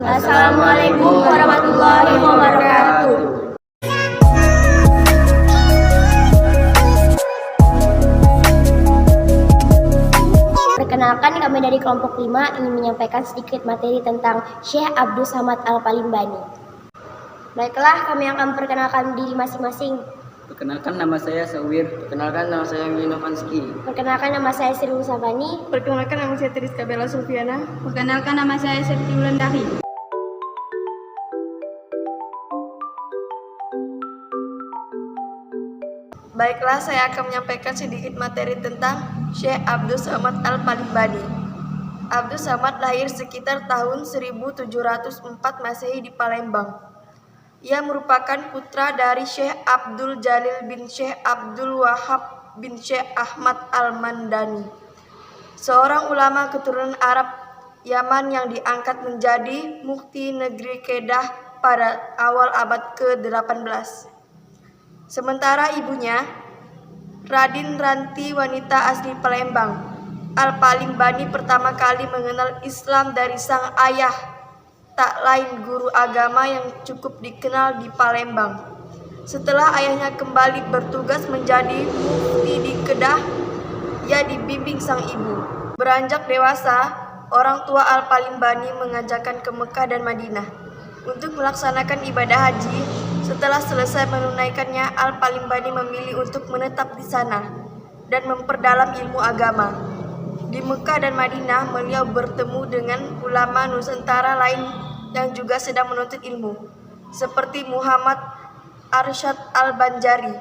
Assalamualaikum warahmatullahi wabarakatuh. Perkenalkan, kami dari kelompok 5 ingin menyampaikan sedikit materi tentang Syekh Abdul Samad Al-Palimbani. Baiklah, kami akan memperkenalkan diri masing-masing. Perkenalkan, nama saya Sawir. Perkenalkan, nama saya Wino Fanski. Perkenalkan, nama saya Sri Musafani. Perkenalkan, nama saya Triska Bella Sulfiana. Perkenalkan, nama saya Septi Wulandari. Baiklah, saya akan menyampaikan sedikit materi tentang Syekh Abdul Samad Al-Palimbani. Abdul Samad lahir sekitar tahun 1704 Masehi di Palembang. Ia merupakan putra dari Syekh Abdul Jalil bin Syekh Abdul Wahab bin Syekh Ahmad Al-Mandani, seorang ulama keturunan Arab Yaman yang diangkat menjadi mufti negeri Kedah pada awal abad ke-18. Sementara ibunya, Radin Ranti, wanita asli Palembang, Al-Palimbani pertama kali mengenal Islam dari sang ayah, tak lain guru agama yang cukup dikenal di Palembang. Setelah ayahnya kembali bertugas menjadi mufti di Kedah, ia dibimbing sang ibu. Beranjak dewasa, orang tua Al-Palimbani mengajakkan ke Mekah dan Madinah untuk melaksanakan ibadah haji. Setelah selesai menunaikannya, Al-Palimbani memilih untuk menetap di sana dan memperdalam ilmu agama. Di Mekah dan Madinah, beliau bertemu dengan ulama Nusantara lain yang juga sedang menuntut ilmu, seperti Muhammad Arsyad Al-Banjari,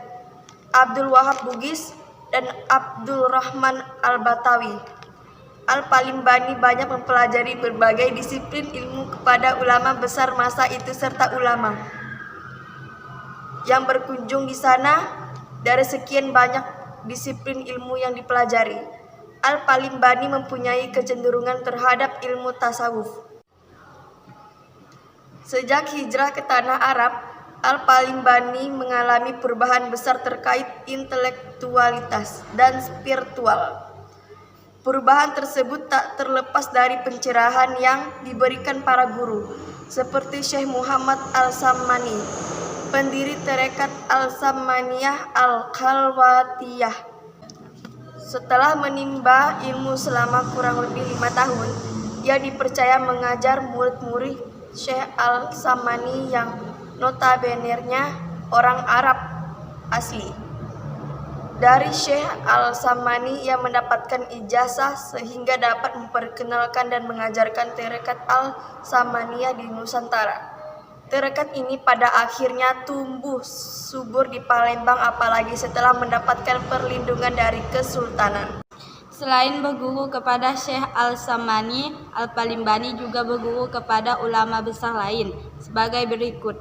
Abdul Wahab Bugis, dan Abdul Rahman Al-Batawi. Al-Palimbani banyak mempelajari berbagai disiplin ilmu kepada ulama besar masa itu serta ulama yang berkunjung di sana. Dari sekian banyak disiplin ilmu yang dipelajari, Al-Palimbani mempunyai kecenderungan terhadap ilmu tasawuf. Sejak hijrah ke tanah Arab, Al-Palimbani mengalami perubahan besar terkait intelektualitas dan spiritual. Perubahan tersebut tak terlepas dari pencerahan yang diberikan para guru, seperti Syekh Muhammad Al-Sammani, pendiri tarekat Al-Sammaniyah Al-Khalwatiyah. Setelah menimba ilmu selama kurang lebih 5 tahun, ia dipercaya mengajar murid-murid Syekh Al-Sammani yang notabene-nya orang Arab asli. Dari Syekh Al-Sammani ia mendapatkan ijazah sehingga dapat memperkenalkan dan mengajarkan tarekat Al-Sammaniyah di Nusantara. Tarekat ini pada akhirnya tumbuh subur di Palembang, apalagi setelah mendapatkan perlindungan dari Kesultanan. Selain berguru kepada Syekh Al-Sammani, Al-Palimbani juga berguru kepada ulama besar lain sebagai berikut.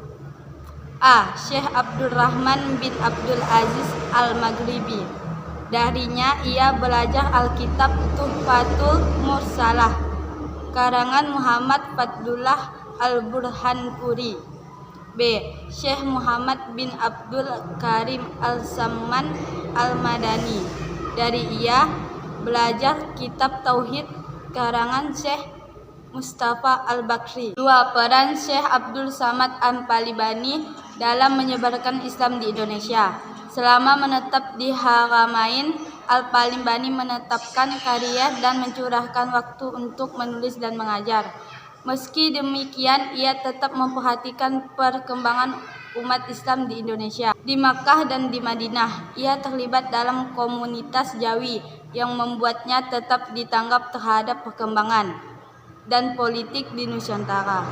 A. Syekh Abdul Rahman bin Abdul Aziz Al-Maghribi. Darinya ia belajar Alkitab Tuhfatul Mursalah karangan Muhammad Fadlullah Al-Burhanpuri. B. Syekh Muhammad bin Abdul Karim Al-Samman Al-Madani. Dari ia belajar kitab Tauhid karangan Syekh Mustafa Al-Bakri. 2. Peran Syekh Abdul Samad Al-Palimbani dalam menyebarkan Islam di Indonesia. Selama menetap di Haramain, Al-Palimbani menetapkan karya dan mencurahkan waktu untuk menulis dan mengajar. Meski demikian, ia tetap memperhatikan perkembangan umat Islam di Indonesia. Di Makkah dan di Madinah, ia terlibat dalam komunitas Jawi yang membuatnya tetap ditanggap terhadap perkembangan dan politik di Nusantara.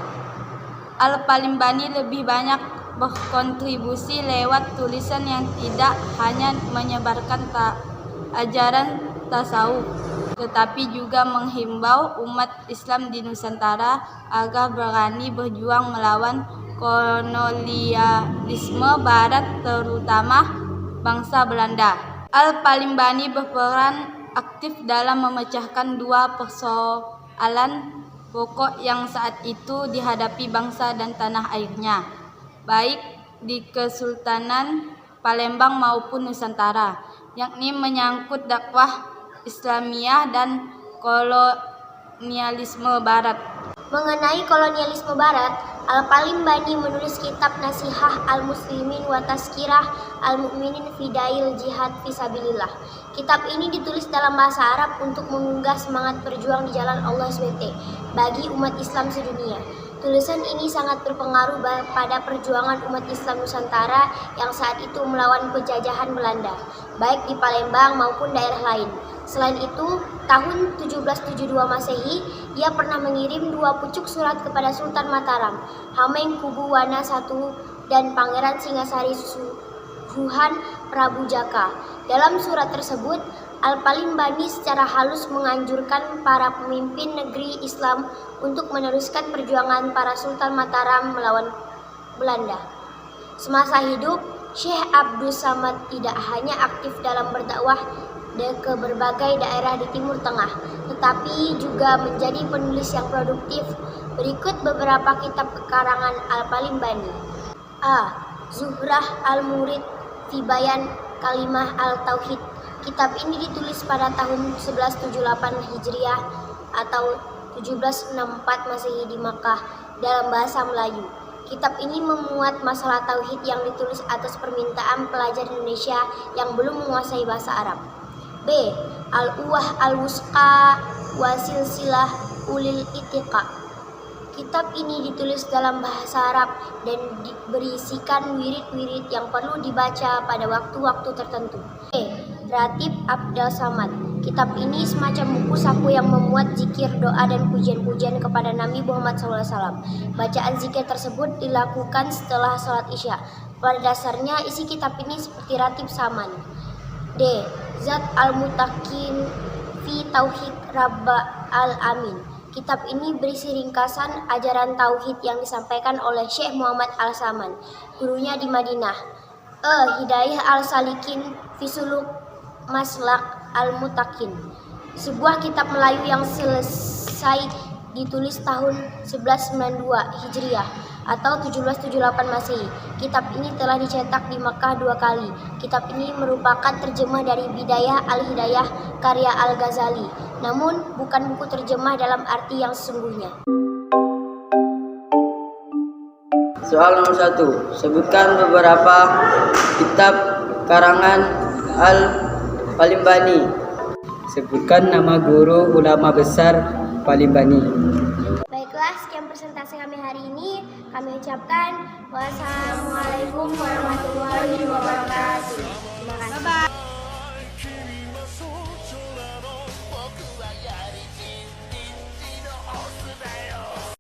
Al-Palimbani lebih banyak berkontribusi lewat tulisan yang tidak hanya menyebarkan ajaran tasawuf, tetapi juga menghimbau umat Islam di Nusantara agar berani berjuang melawan kolonialisme Barat, terutama bangsa Belanda. Al-Palimbani berperan aktif dalam memecahkan dua persoalan pokok yang saat itu dihadapi bangsa dan tanah airnya, baik di Kesultanan Palembang maupun Nusantara, yakni menyangkut dakwah Islamiyah dan kolonialisme Barat. Mengenai kolonialisme Barat, Al-Palimbani menulis kitab Nasihah Al-Muslimin wa Tazkirah Al-Mu'minin Fidail Jihad Fisabilillah. Kitab ini ditulis dalam bahasa Arab untuk mengunggah semangat berjuang di jalan Allah SWT bagi umat Islam sedunia. Tulisan ini sangat berpengaruh pada perjuangan umat Islam Nusantara yang saat itu melawan penjajahan Belanda, baik di Palembang maupun daerah lain. Selain itu, tahun 1772 Masehi, ia pernah mengirim 2 pucuk surat kepada Sultan Mataram, Hamengkubuwana I dan Pangeran Singasari Suhuhan Prabu Jaka. Dalam surat tersebut, Al-Palimbani secara halus menganjurkan para pemimpin negeri Islam untuk meneruskan perjuangan para Sultan Mataram melawan Belanda. Semasa hidup, Syekh Abdus Samad tidak hanya aktif dalam berdakwah ke berbagai daerah di Timur Tengah, tetapi juga menjadi penulis yang produktif. Berikut beberapa kitab karangan Al-Palimbani. A. Zuhrah Al-Murid fi Bayan Kalimah Al-Tauhid. Kitab ini ditulis pada tahun 1178 Hijriah atau 1764 Masehi di Makkah dalam bahasa Melayu. Kitab ini memuat masalah tauhid yang ditulis atas permintaan pelajar Indonesia yang belum menguasai bahasa Arab. B. Al-Uwah Al-Wusqa wa Silsilah Ulil Itiqa. Kitab ini ditulis dalam bahasa Arab dan berisikan wirid-wirid yang perlu dibaca pada waktu-waktu tertentu. E. Ratib Abdul Samad. Kitab ini semacam buku saku yang memuat zikir, doa, dan pujian-pujian kepada Nabi Muhammad SAW. Bacaan zikir tersebut dilakukan setelah sholat Isya. Pada dasarnya isi kitab ini seperti Ratib Saman. D. Zat Al-Mutakin fi Tauhid Rabba Al-Amin. Kitab ini berisi ringkasan ajaran tauhid yang disampaikan oleh Syekh Muhammad Al-Saman, gurunya di Madinah. E. Hidayah Al-Salikin fi Suluk Maslak Al-Mutakin. Sebuah kitab Melayu yang selesai ditulis tahun 1192 Hijriah atau 1778 Masehi. Kitab ini telah dicetak di Makkah 2 kali. Kitab ini merupakan terjemah dari Bidayah Al-Hidayah karya Al-Ghazali, namun bukan buku terjemah dalam arti yang sesungguhnya. Soal nomor 1. Sebutkan beberapa kitab karangan Al-Palimbani. Sebutkan nama guru ulama besar Palimbani. Baiklah, sekian presentasi kami hari ini. Kami ucapkan wassalamualaikum warahmatullahi wabarakatuh. Terima kasih. Bye-bye.